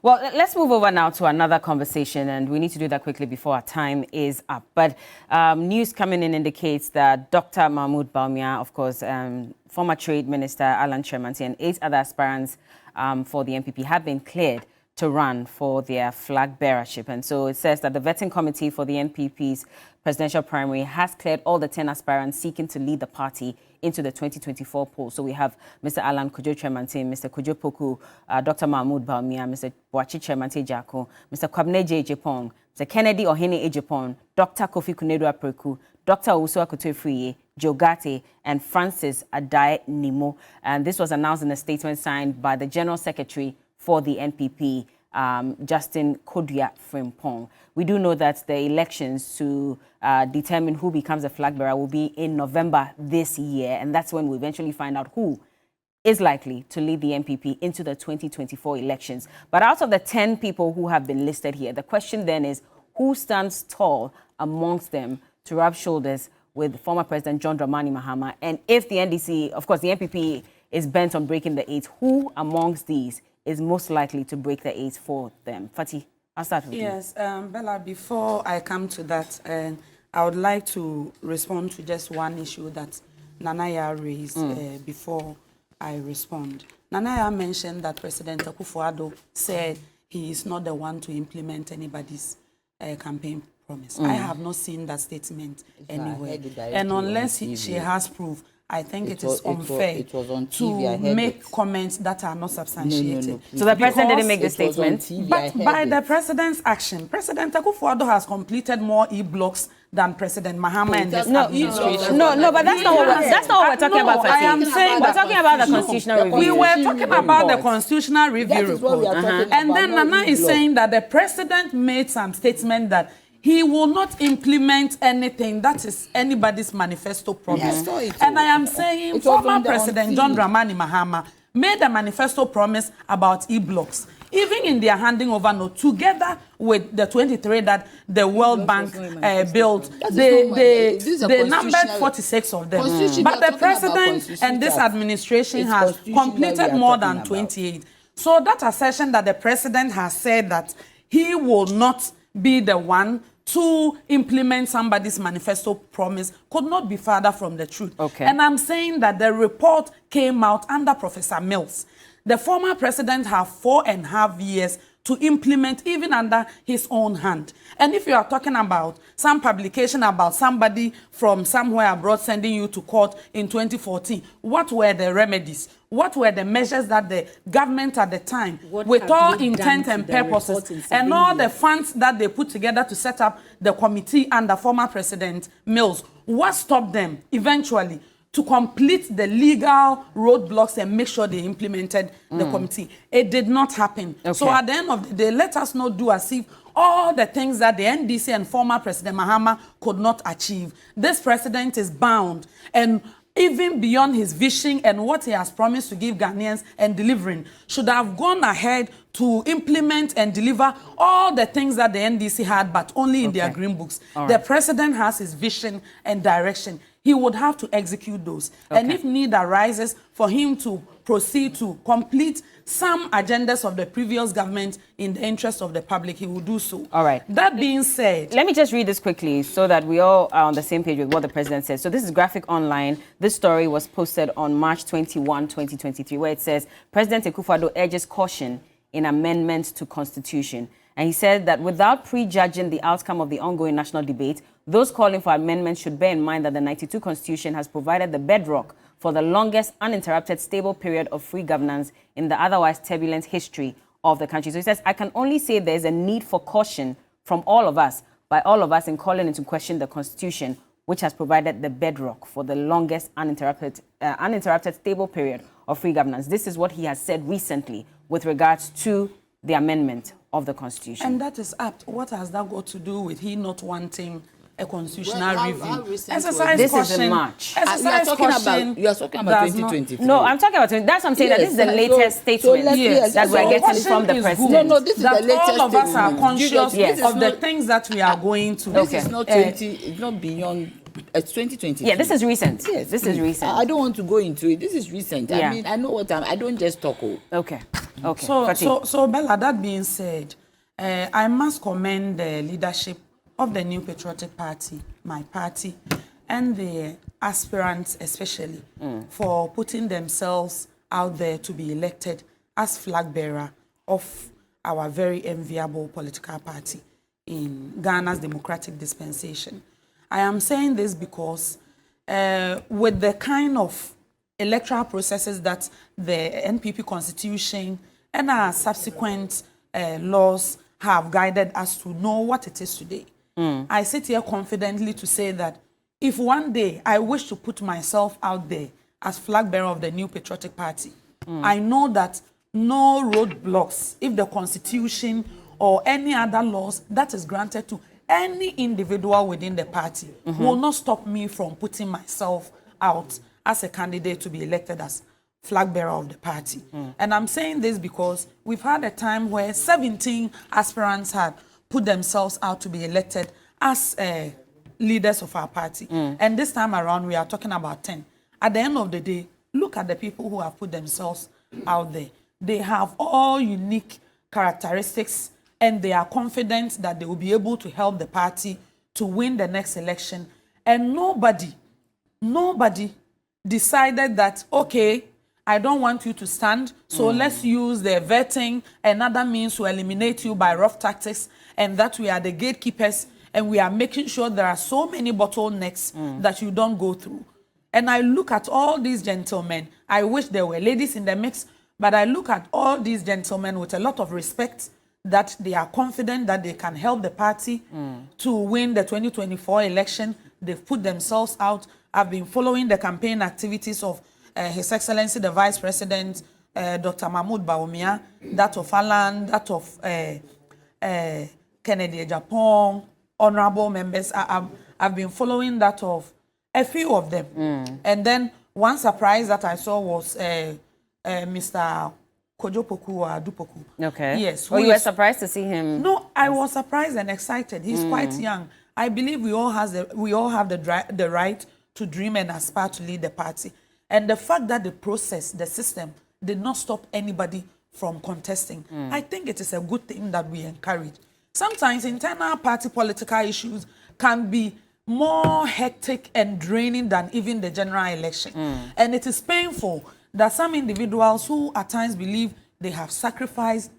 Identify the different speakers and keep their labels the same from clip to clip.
Speaker 1: Well, let's move over now to another conversation, and we need to do that quickly before our time is up. But news coming in indicates that Dr. Mahmoud Bawumia, of course, former Trade Minister Alan Kyerematen, and 8 other aspirants for the NPP have been cleared to run for their flag bearership. And so it says that the vetting committee for the NPP's presidential primary has cleared all the 10 aspirants seeking to lead the party into the 2024 poll. So we have Mr. Alan Kyerematen, Mr. Kojo Poku, Dr. Mahmoud Bawumia, Mr. Boakye Kyerematen Jako, Mr. Kwabena Ejapong, Mr. Kennedy Ohene Ejapong, Dr. Kofi Kunedu Apreku, Dr. Owusu Akoto-Afriyie, Joe Gate, and Francis Adai Nimo. And this was announced in a statement signed by the General Secretary for the NPP, Justin Kodua Frimpong. We do know that the elections to determine who becomes a flag bearer will be in November this year, and that's when we eventually find out who is likely to lead the NPP into the 2024 elections. But out of the 10 people who have been listed here, the question then is, who stands tall amongst them to rub shoulders with former President John Dramani Mahama? And if the NDC, of course, the NPP is bent on breaking the 8, who amongst these is most likely to break the 8 for them? Fati, I'll start with you.
Speaker 2: Yes, Bella, before I come to that, I would like to respond to just one issue that Nanaya raised before I respond. Nanaya mentioned that President Akufo-Addo said he is not the one to implement anybody's campaign promise. I have not seen that statement anywhere. And unless she has proof, I think it is unfair to make comments that are not substantiated.
Speaker 1: No. So the president didn't make the statement?
Speaker 2: But by the president's action, President Akufo-Addo has completed more e-blocks than President Mahama and this administration.
Speaker 1: No, but that's not what we're talking about.
Speaker 2: I am saying
Speaker 1: we're talking about the constitutional review.
Speaker 2: We were talking about the constitutional review report. And then Nana is saying that the president made some statement that he will not implement anything that is anybody's manifesto promise. And I am saying former President John Dramani Mahama made a manifesto promise about e-blocks. Even in their handing over note, together with the 23 that the World Bank built, they numbered 46 of them. But the president and this administration has completed more than 28. So that assertion that the president has said that he will not be the one to implement somebody's manifesto promise could not be further from the truth. And I'm saying that the report came out under Professor Mills. The former president had 4.5 years to implement, even under his own hand. And if you are talking about some publication about somebody from somewhere abroad sending you to court in 2014, what were the remedies? What were the measures that the government at the time, with all intent and purposes, and all the funds that they put together to set up the committee under former President Mills, what stopped them eventually to complete the legal roadblocks and make sure they implemented the committee? It did not happen. So at the end of the day, let us not do as if all the things that the NDC and former President Mahama could not achieve. This president is bound, and even beyond his vision and what he has promised to give Ghanaians and delivering, should have gone ahead to implement and deliver all the things that the NDC had, but only in their green books. The president has his vision and direction. He would have to execute those. And if need arises for him to proceed to complete some agendas of the previous government in the interest of the public, he will do so.
Speaker 1: All right.
Speaker 2: That being said,
Speaker 1: let me just read this quickly so that we all are on the same page with what the president says. So this is Graphic Online. This story was posted on March 21, 2023, where it says, President Akufo-Addo urges caution in amendments to Constitution. And he said that without prejudging the outcome of the ongoing national debate, those calling for amendments should bear in mind that the 92 Constitution has provided the bedrock for the longest uninterrupted stable period of free governance in the otherwise turbulent history of the country. So he says, I can only say there's a need for caution from all of us, by all of us, in calling into question the Constitution, which has provided the bedrock for the longest uninterrupted stable period of free governance. This is what he has said recently with regards to the amendment of the Constitution.
Speaker 2: And that is apt. What has that got to do with he not wanting a constitutional review? Exercise
Speaker 1: this
Speaker 2: caution.
Speaker 1: is in March.
Speaker 3: You are talking about 2023.
Speaker 1: No, I'm talking about that's what I'm saying. That this is the latest statement that we're getting from the president.
Speaker 3: No, this is the latest
Speaker 2: all of us are conscious
Speaker 1: Yes.
Speaker 2: of the things that we are going to.
Speaker 3: This is not 20. It's not beyond. It's 2020.
Speaker 1: Yeah, this is recent.
Speaker 3: Yes,
Speaker 1: this is recent.
Speaker 3: I don't want to go into it. This is recent.
Speaker 1: Yeah.
Speaker 3: I mean, I know what I don't just talk.
Speaker 1: Okay. Okay.
Speaker 2: So Bella, that being said, I must commend the leadership of the New Patriotic Party, my party, and the aspirants especially, for putting themselves out there to be elected as flag bearer of our very enviable political party in Ghana's democratic dispensation. I am saying this because with the kind of electoral processes that the NPP constitution and our subsequent laws have guided us to know what it is today, I sit here confidently to say that if one day I wish to put myself out there as flag bearer of the New Patriotic Party, I know that no roadblocks, if the constitution or any other laws that is granted to any individual within the party will not stop me from putting myself out as a candidate to be elected as flag bearer of the party. And I'm saying this because we've had a time where 17 aspirants had put themselves out to be elected as leaders of our party. And this time around, we are talking about 10. At the end of the day, look at the people who have put themselves out there. They have all unique characteristics, and they are confident that they will be able to help the party to win the next election. And nobody decided that, okay, I don't want you to stand, so let's use the vetting and other means to eliminate you by rough tactics, and that we are the gatekeepers, and we are making sure there are so many bottlenecks that you don't go through. And I look at all these gentlemen. I wish there were ladies in the mix, but I look at all these gentlemen with a lot of respect, that they are confident that they can help the party to win the 2024 election. They've put themselves out. I've been following the campaign activities of His Excellency the Vice President, Dr. Mahmoud Bawumia, that of Alan, that of Kennedy Japan, honorable members. I've been following that of a few of them. And then one surprise that I saw was Mr. Kojopoku or Adupoku.
Speaker 1: Okay.
Speaker 2: Yes.
Speaker 1: Oh, you were surprised to see him?
Speaker 2: No, I was surprised and excited. He's quite young. I believe we all have the right to dream and aspire to lead the party. And the fact that the process, the system, did not stop anybody from contesting, I think it is a good thing that we encourage. Sometimes internal party political issues can be more hectic and draining than even the general election. And it is painful that some individuals who at times believe they have sacrificed,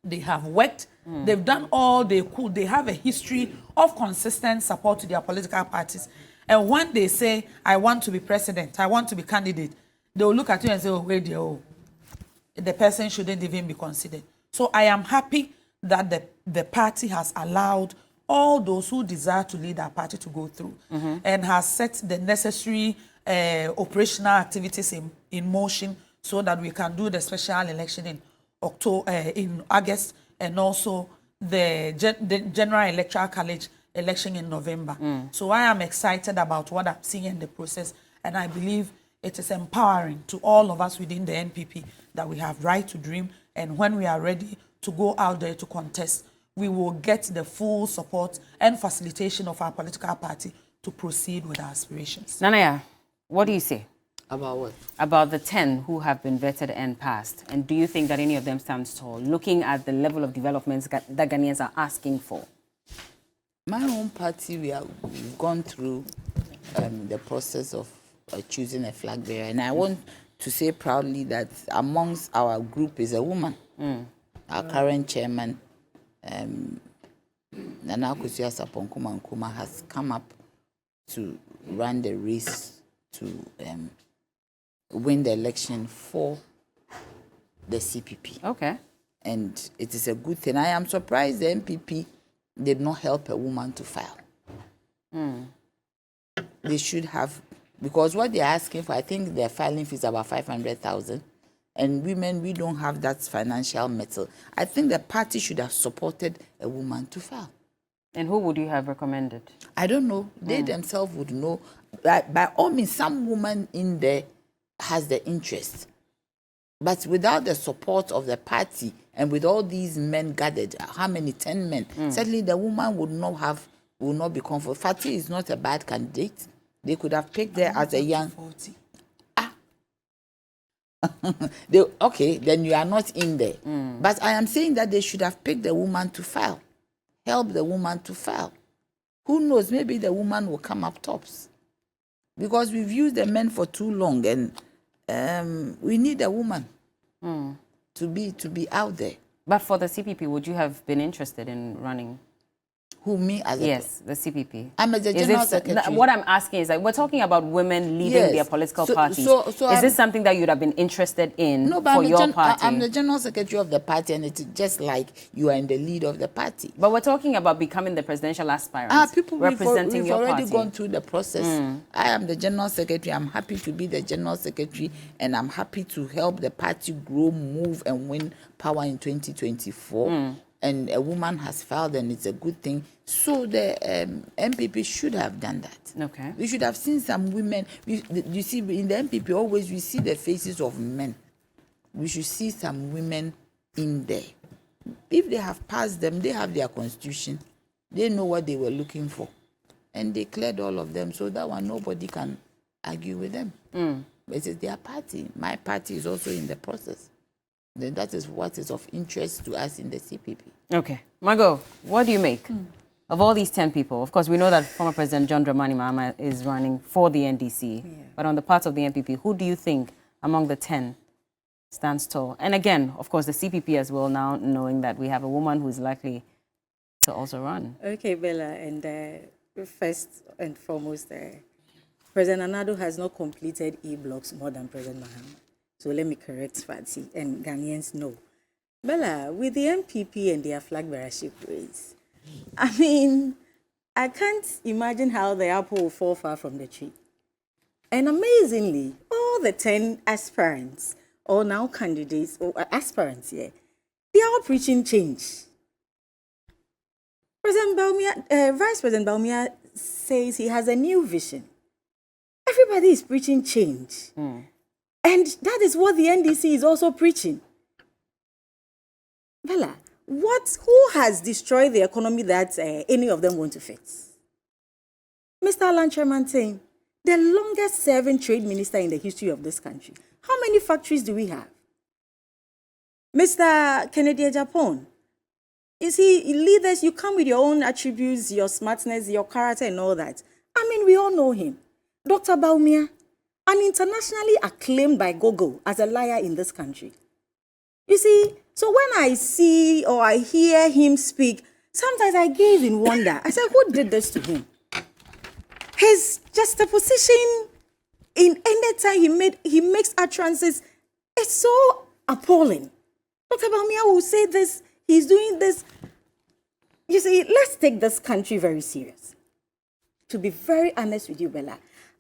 Speaker 2: they have worked, they've done all they could, they have a history of consistent support to their political parties. And when they say, I want to be president, I want to be candidate, they will look at you and say, oh, wait, the person shouldn't even be considered. So I am happy that the party has allowed all those who desire to lead our party to go through and has set the necessary operational activities in motion so that we can do the special election in August, and also the General Electoral College election in November. So I am excited about what I'm seeing in the process, and I believe it is empowering to all of us within the NPP that we have right to dream, and when we are ready to go out there to contest, we will get the full support and facilitation of our political party to proceed with our aspirations.
Speaker 1: Nanaya, what do you say?
Speaker 3: About what?
Speaker 1: About the 10 who have been vetted and passed. And do you think that any of them stands tall, looking at the level of developments that Ghanaians are asking for?
Speaker 3: My own party, we've gone through the process of choosing a flag bearer. And I want to say proudly that amongst our group is a woman. Our current chairman, Nana Akosua Sarpong Nkrumah, has come up to run the race to win the election for the CPP.
Speaker 1: Okay.
Speaker 3: And it is a good thing. I am surprised the NPP did not help a woman to file. They should have, because what they're asking for, I think their filing fee is about 500,000. And women, we don't have that financial metal. I think the party should have supported a woman to file.
Speaker 1: And who would you have recommended?
Speaker 3: I don't know. They themselves would know. By all means, some woman in there has the interest. But without the support of the party and with all these men gathered, how many? 10 men? Certainly the woman would not be comfortable. Fatih is not a bad candidate. They could have picked her as a young...
Speaker 2: 40.
Speaker 3: Okay, then you are not in there. But I am saying that they should have picked the woman to file. Help the woman to file. Who knows, maybe the woman will come up tops. Because we've used the men for too long, and we need a woman to be out there.
Speaker 1: But for the CPP, would you have been interested in running?
Speaker 3: Who, me as a...
Speaker 1: Yes, the CPP.
Speaker 3: I'm the general secretary.
Speaker 1: What I'm asking is, like, we're talking about women leading their political parties. Is this something that you'd have been interested in for your party?
Speaker 3: I'm the general secretary of the party, and it's just like you are in the lead of the party.
Speaker 1: But we're talking about becoming the presidential aspirant, representing your party.
Speaker 3: We've already gone through the process. I am the general secretary. I'm happy to be the general secretary, and I'm happy to help the party grow, move, and win power in 2024. And a woman has filed, and it's a good thing. So the NPP should have done that.
Speaker 1: Okay.
Speaker 3: We should have seen some women. You see, in the NPP, always we see the faces of men. We should see some women in there. If they have passed them, they have their constitution. They know what they were looking for. And they cleared all of them. So that one, nobody can argue with them. It is their party. My party is also in the process. Then that is what is of interest to us in the CPP. Okay.
Speaker 1: Margot, what do you make of all these 10 people? Of course, we know that former President John Dramani Mahama is running for the NDC. But on the part of the NPP, who do you think among the 10 stands tall? And again, of course, the CPP as well, now knowing that we have a woman who is likely to also run.
Speaker 4: Okay, Bella, and first and foremost, President Anado has not completed E-blocks more than President Mahama. So let me correct Fatsi, and Ghanaians know. Bella, with the NPP and their flag bearership race, I mean, I can't imagine how the apple will fall far from the tree. And amazingly, all the 10 aspirants, or now candidates, or aspirants here, they are all preaching change. President Baumia, Vice President Baumia says he has a new vision. Everybody is preaching change. And that is what the NDC is also preaching. Bella, who has destroyed the economy that any of them want to fix? Mr. Alan Chairman saying, the longest serving trade minister in the history of this country. How many factories do we have? Mr. Kennedy Japan, you see, leaders, you come with your own attributes, your smartness, your character and all that. I mean, we all know him. Dr. Baumia, and internationally acclaimed by Google as a liar in this country. You see, so when I see or I hear him speak, sometimes I gaze in wonder. I said, who did this to him? His juxtaposition in any time he makes utterances, it's so appalling. Dr. Baumia will say this, he's doing this. You see, let's take this country very serious. To be very honest with you, Bella,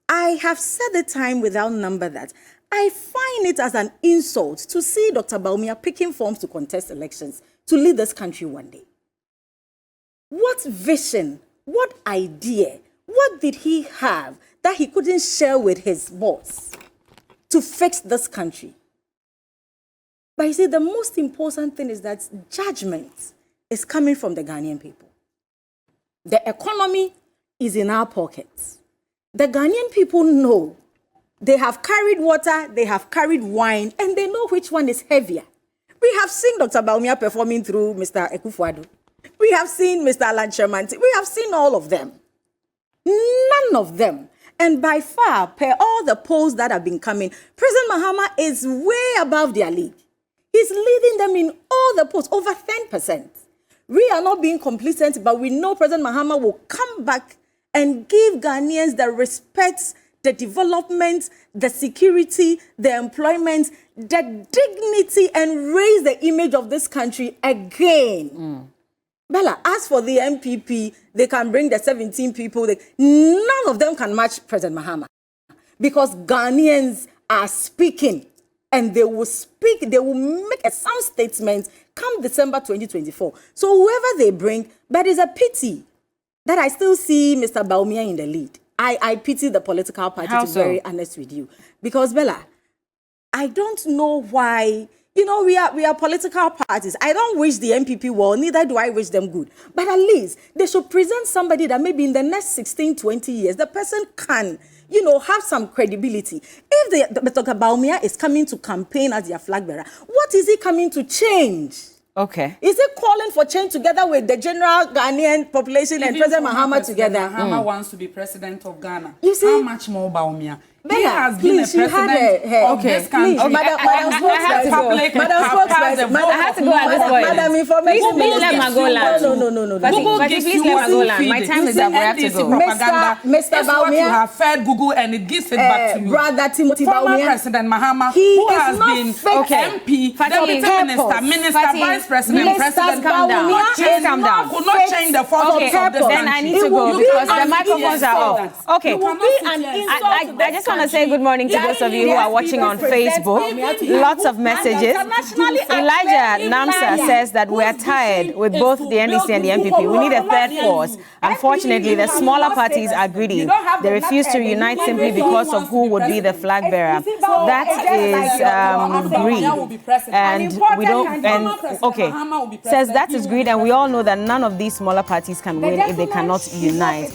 Speaker 4: I have said the time without number that I find it as an insult to see Dr. Baumia picking forms to contest elections to lead this country one day. What vision, what idea, what did he have that he couldn't share with his boss to fix this country? But you see, the most important thing is that judgment is coming from the Ghanaian people. The economy is in our pockets. The Ghanaian people know they have carried water, they have carried wine, and they know which one is heavier. We have seen Dr. Baumia performing through Mr. Ekufuado. We have seen Mr. Alan Chairman. We have seen all of them. None of them. And by far, per all the polls that have been coming, President Mahama is way above their league. He's leading them in all the polls, over 10%. We are not being complacent, but we know President Mahama will come back and give Ghanaians the respect, the development, the security, the employment, the dignity, and raise the image of this country again. Bella, as for the NPP, they can bring the 17 people. None of them can match President Mahama because Ghanaians are speaking and they will speak, they will make some statements come December 2024. So whoever they bring, but it's a pity that I still see Mr. Baumia in the lead. I pity the political party, to be very honest with you. Because, Bella, I don't know why, you know, we are political parties. I don't wish the NPP well, neither do I wish them good. But at least they should present somebody that maybe in the next 16, 20 years, the person can, have some credibility. If Dr. Bawumia is coming to campaign as their flag bearer, what is he coming to change?
Speaker 1: Okay.
Speaker 4: Is he calling for change together with the general Ghanaian population and President Mahama together?
Speaker 2: Mahama wants to be president of Ghana.
Speaker 4: You see?
Speaker 2: How much more Bawumia? He has been
Speaker 4: please,
Speaker 2: a president of this country.
Speaker 4: Madam
Speaker 2: Spokesperson.
Speaker 1: I have to go at this point.
Speaker 4: Madam Information.
Speaker 1: Please let me go land.
Speaker 4: No.
Speaker 2: Google
Speaker 1: please let me go land. My time is up. We have to go.
Speaker 2: Mr. Bawumia, you have fed Google and it gives it back to you.
Speaker 4: Brother Timothy
Speaker 2: Former
Speaker 4: Bawumia,
Speaker 2: President Mahama,
Speaker 4: he
Speaker 2: who
Speaker 4: is
Speaker 2: has
Speaker 4: not
Speaker 2: been
Speaker 4: fake.
Speaker 2: MP, Deputy Minister, Vice President,
Speaker 1: Please
Speaker 2: President,
Speaker 1: calm down. Please calm down.
Speaker 2: could not change the force of this country.
Speaker 1: Then I need to go because the microphones are off. Okay. I just want to say good morning to those of you who are watching on Facebook. Lots of messages. Elijah Namsa says that we are tired with both the NDC and the NPP. We need a third force. Unfortunately, the smaller parties are greedy. They refuse to unite simply because of who would be the flag bearer. That is greed. And we don't, says that is greed, and we all know that none of these smaller parties can win if they cannot unite.